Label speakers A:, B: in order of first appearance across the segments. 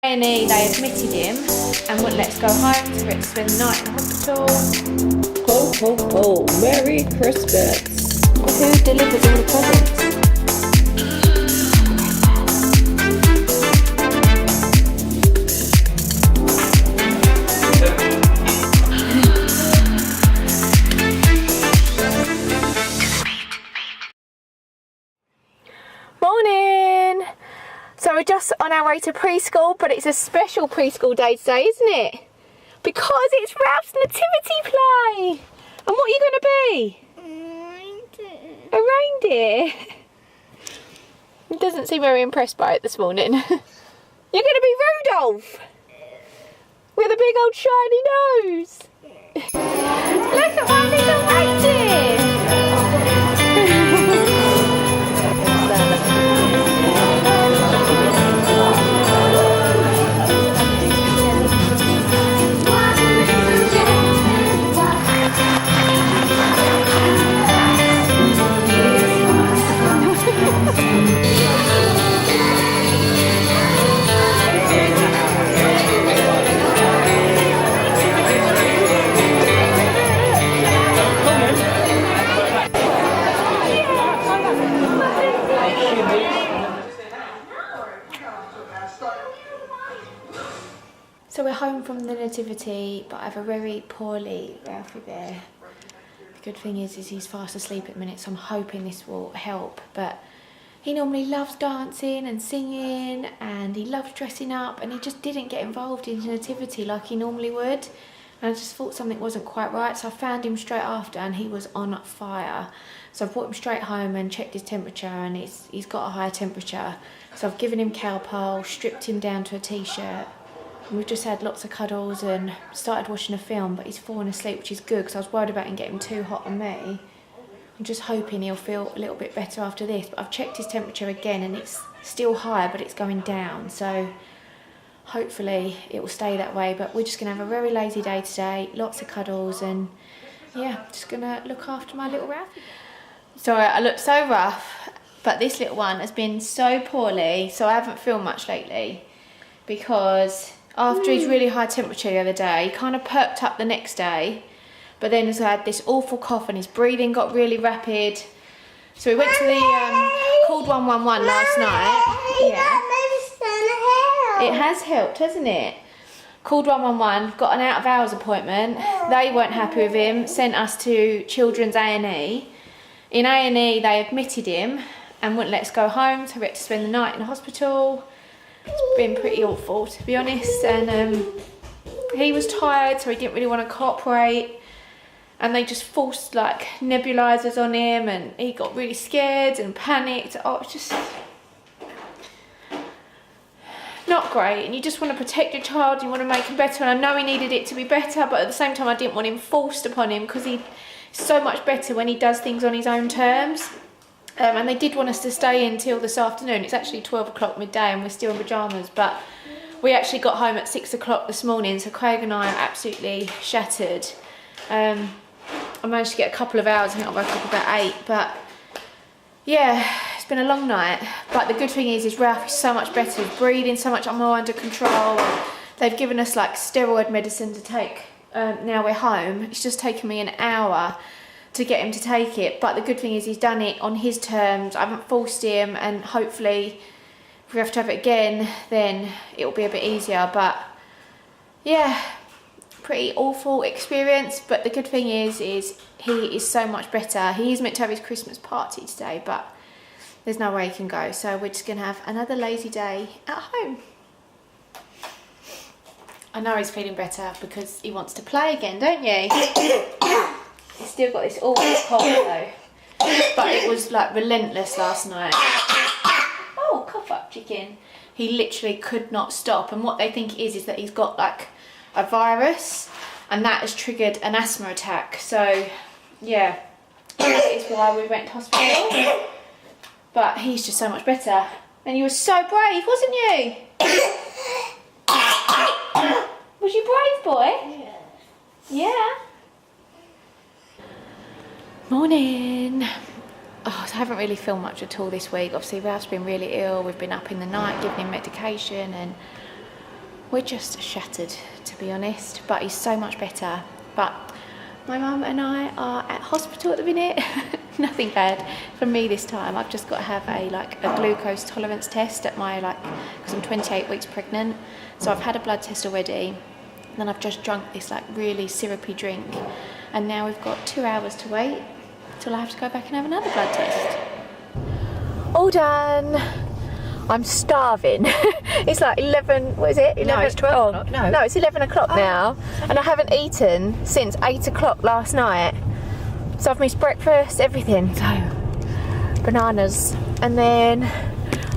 A: A&E, they admitted him and wouldn't let us go home, so we had to spend the night in the hospital.
B: Ho, ho, ho. Merry Christmas.
A: Who delivered all the presents? Morning! So we're just on our way to preschool, but it's a special preschool day today, isn't it? Because it's Ralph's nativity play! And what are you going to be? A reindeer? He doesn't seem very impressed by it this morning. You're going to be Rudolph! With a big old shiny nose! Look at my little reindeer! So we're home from the nativity, but I have a very poorly Ralphie bear. The good thing is he's fast asleep at the minute, so I'm hoping this will help. But he normally loves dancing and singing, and he loves dressing up, and he just didn't get involved in the nativity like he normally would. And I just thought something wasn't quite right, so I found him straight after, and he was on fire. So I've brought him straight home and checked his temperature, and he's got a high temperature. So I've given him Calpol, stripped him down to a t-shirt. And we've just had lots of cuddles and started watching a film, but he's fallen asleep, which is good because I was worried about him getting too hot on me. I'm just hoping he'll feel a little bit better after this. But I've checked his temperature again and it's still high, but it's going down. So hopefully it will stay that way. But we're just going to have a very lazy day today, lots of cuddles, and yeah, just going to look after my little Ralphie. Sorry, I look so rough, but this little one has been so poorly, so I haven't filmed much lately because after his really high temperature the other day, he kind of perked up the next day, but then he's had this awful cough and his breathing got really rapid. So we went to the, called 111 last night. Yeah. It has helped, hasn't it? Called 111, got an out of hours appointment. They weren't happy with him, sent us to Children's A&E. In A&E, they admitted him and wouldn't let us go home, so we had to spend the night in the hospital. It's been pretty awful, to be honest, and he was tired, so he didn't really want to cooperate, and they just forced like nebulizers on him, and he got really scared and panicked. Oh, it's just not great, and you just want to protect your child, you want to make him better, and I know he needed it to be better, but at the same time I didn't want him forced upon him because he's so much better when he does things on his own terms. And they did want us to stay until this afternoon. It's actually 12 o'clock midday and we're still in pyjamas, but we actually got home at 6 o'clock this morning, so Craig and I are absolutely shattered. I managed to get a couple of hours, I think I woke up about 8, but yeah, it's been a long night. But the good thing is Ralph is so much better, his breathing so much more under control. They've given us like steroid medicine to take now we're home. It's just taken me an hour to get him to take it, but the good thing is he's done it on his terms. I haven't forced him, and hopefully if we have to have it again then it'll be a bit easier. But yeah, pretty awful experience, but the good thing is he is so much better. He is meant to have his Christmas party today, but there's no way he can go, so we're just gonna have another lazy day at home. I know he's feeling better because he wants to play again, don't you? He's still got this awful cough though, but it was like relentless last night. Oh, cough up chicken. He literally could not stop, and what they think is that he's got like a virus and that has triggered an asthma attack. So yeah, that is why we went to hospital. But he's just so much better. And you were so brave, wasn't you? Was you brave, boy? Yeah. Morning. Oh, so I haven't really filmed much at all this week. Obviously Ralph's been really ill. We've been up in the night giving him medication, and we're just shattered, to be honest, but he's so much better. But my mum and I are at hospital at the minute. Nothing bad for me this time. I've just got to have a glucose tolerance test at my because I'm 28 weeks pregnant. So I've had a blood test already. And then I've just drunk this really syrupy drink. And now we've got 2 hours to wait till I have to go back and have another blood test. All done. I'm starving. It's like 11, what is it? 11?
C: No, it's 12 o'clock.
A: No, it's 11 o'clock now. And I haven't eaten since 8 o'clock last night. So I've missed breakfast, everything. So, bananas. And then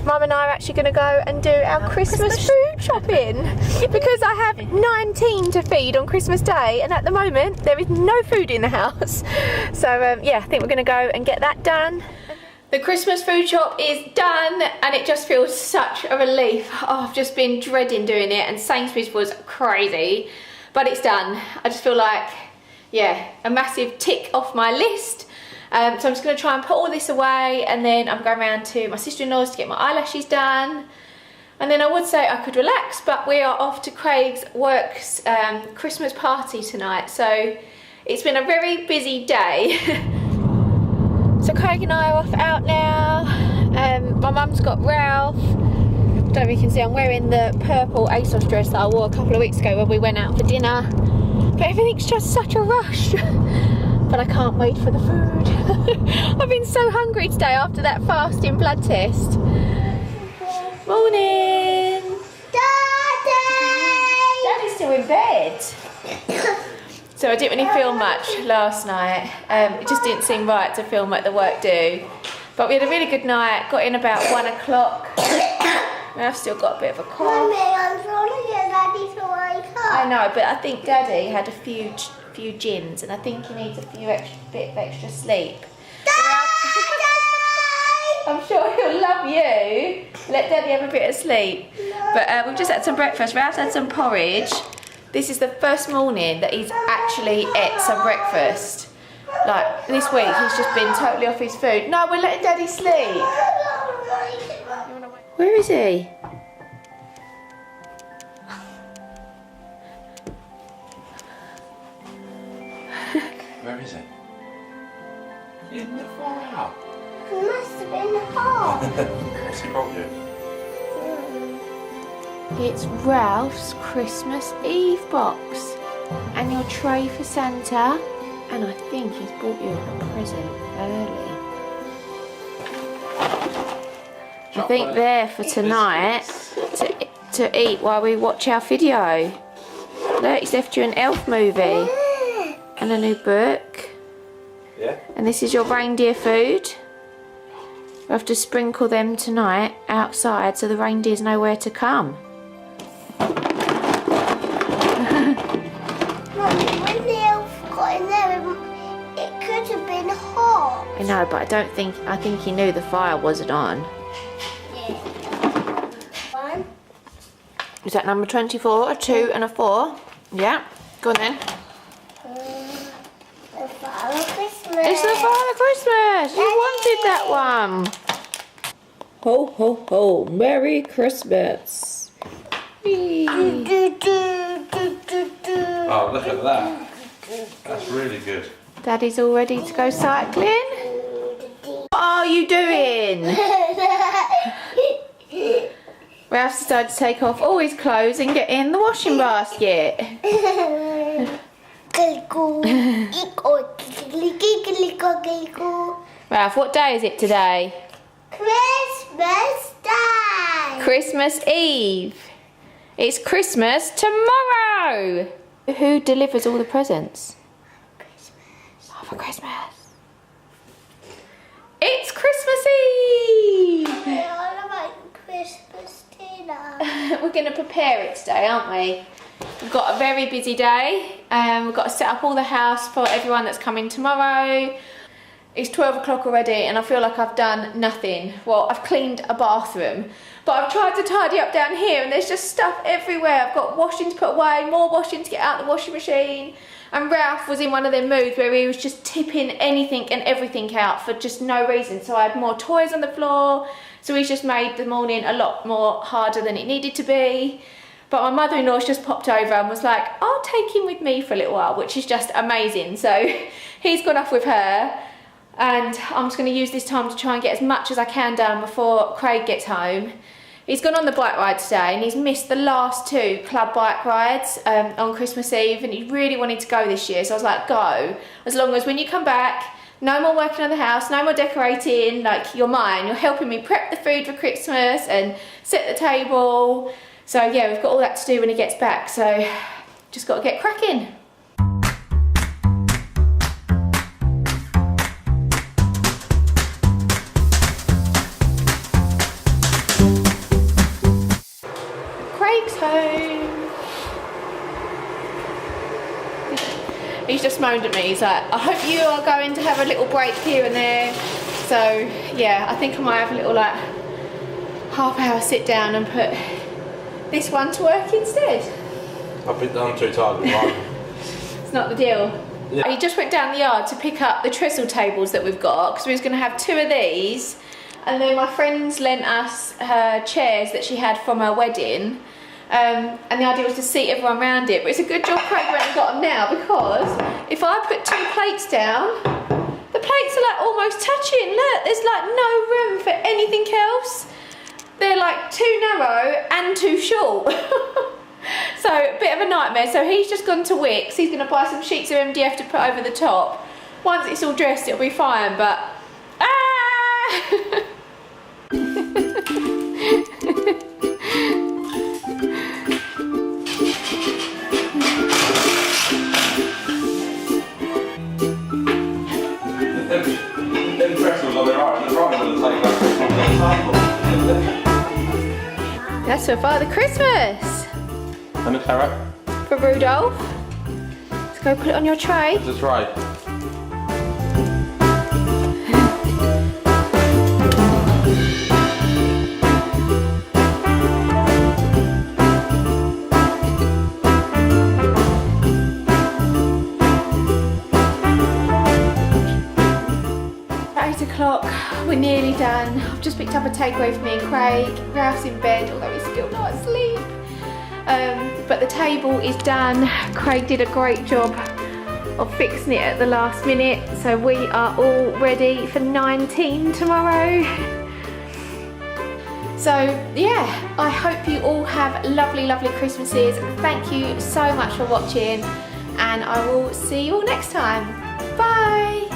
A: Mum and I are actually going to go and do our Christmas food shopping. Because I have 19 to feed on Christmas Day. And at the moment, there is no food in the house. So, yeah, I think we're going to go and get that done. The Christmas food shop is done and it just feels such a relief. Oh, I've just been dreading doing it and Sainsbury's was crazy, but it's done. I just feel like, yeah, a massive tick off my list. So I'm just going to try and put all this away and then I'm going around to my sister-in-law's to get my eyelashes done. And then I would say I could relax, but we are off to Craig's work's Christmas party tonight. So it's been a very busy day. So Craig and I are off out now. My mum's got Ralph. I don't know if you can see I'm wearing the purple ASOS dress that I wore a couple of weeks ago when we went out for dinner. But everything's just such a rush. But I can't wait for the food. I've been so hungry today after that fasting blood test. Morning! Daddy! Daddy's still in bed. So I didn't really film much last night. It just didn't seem right to film at the work do. But we had a really good night, got in about 1 o'clock. I've still got a bit of a cough.
C: Mummy, I'm trying to get Daddy to wake up.
A: I know, but I think Daddy had a few gins and I think he needs a bit of extra sleep. I'm sure he'll love you. Let Daddy have a bit of sleep. No. But we've just had some breakfast. Ralph's had some porridge. This is the first morning that he's actually ate some breakfast. Like, this week he's just been totally off his food. No, we're letting Daddy sleep. Where is he?
D: Where is he? In the fire.
C: It must have been hot.
D: What's he brought you?
A: It's Ralph's Christmas Eve box and your tray for Santa, and I think he's bought you a present early. I think they're for tonight to eat while we watch our video. Look, he's left you an elf movie and a new book.
D: Yeah?
A: And this is your reindeer food. We have to sprinkle them tonight outside so the reindeers know where to come.
C: When the elf got in there, it could have been hot.
A: I know, but I think he knew the fire wasn't on.
C: Yeah. One.
A: Is that number 24, a 2 and a 4? Yeah, go on then.
C: The Father Christmas.
A: It's the Father Christmas! You wanted that one!
B: Ho, ho, ho. Merry Christmas.
C: Do, do, do, do, do.
D: Oh, look at that. That's really good.
A: Daddy's all ready to go cycling. What are you doing? Ralph's decided to take off all his clothes and get in the washing basket. Ralph, what day is it today?
C: Christmas Day.
A: Christmas Eve. It's Christmas tomorrow. Who delivers all the presents?
C: Christmas.
A: Oh, for Christmas. It's Christmas Eve.
C: I like Christmas dinner.
A: We're going to prepare it today, aren't we? We've got a very busy day. We've got to set up all the house for everyone that's coming tomorrow. It's 12 o'clock already and I feel like I've done nothing. Well, I've cleaned a bathroom, but I've tried to tidy up down here and there's just stuff everywhere. I've got washing to put away, more washing to get out the washing machine. And Ralph was in one of them moods where he was just tipping anything and everything out for just no reason. So I had more toys on the floor. So he's just made the morning a lot more harder than it needed to be. But my mother-in-law's just popped over and was like, I'll take him with me for a little while, which is just amazing. So he's gone off with her, and I'm just going to use this time to try and get as much as I can done before Craig gets home. He's gone on the bike ride today, and he's missed the last 2 club bike rides on Christmas Eve, and he really wanted to go this year. So I was like, go, as long as when you come back, no more working on the house, no more decorating, like, you're mine. You're helping me prep the food for Christmas and set the table. So yeah, we've got all that to do when he gets back, so just got to get cracking. Craig's home. He's just moaned at me. He's like, I hope you are going to have a little break here and there. So yeah, I think I might have a little like half-hour sit down and put this one to work instead.
D: I'm too tired.
A: It's not the deal.
D: Yeah.
A: He just went down the yard to pick up the trestle tables that we've got, because we was going to have 2 of these, and then my friends lent us her chairs that she had from her wedding, and the idea was to seat everyone around it. But it's a good job Craig went and got them now, because if I put 2 plates down, the plates are like almost touching. Look, there's like no room for anything else. They're like too narrow and too short. So a bit of a nightmare. So he's just gone to Wickes. He's going to buy some sheets of MDF to put over the top. Once it's all dressed, it'll be fine, but
D: Them pretzels on their own, they're probably going to take that table.
A: That's for Father Christmas.
D: And a carrot.
A: For Rudolph. Let's go put it on your tray.
D: That's right.
A: We're nearly done. I've just picked up a takeaway for me and Craig. Ralph's in bed, although he's still not asleep. But the table is done. Craig did a great job of fixing it at the last minute. So we are all ready for 19 tomorrow. So yeah, I hope you all have lovely, lovely Christmases. Thank you so much for watching, and I will see you all next time. Bye.